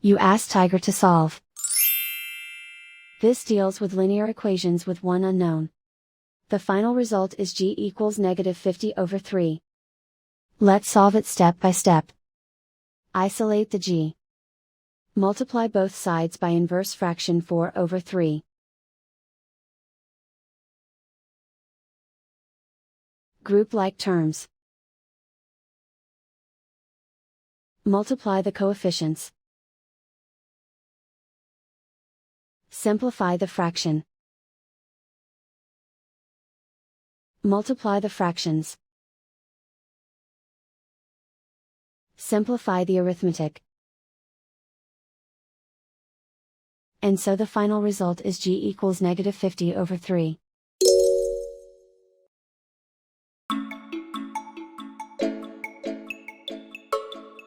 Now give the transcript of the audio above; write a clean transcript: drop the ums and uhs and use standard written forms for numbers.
You ask Tiger to solve. This deals with linear equations with one unknown. The final result is g equals -50/3. Let's solve it step by step. Isolate the g. Multiply both sides by inverse fraction 4/3. Group like terms. Multiply the coefficients. Simplify the fraction. Multiply the fractions. Simplify the arithmetic. And so the final result is g equals -50/3.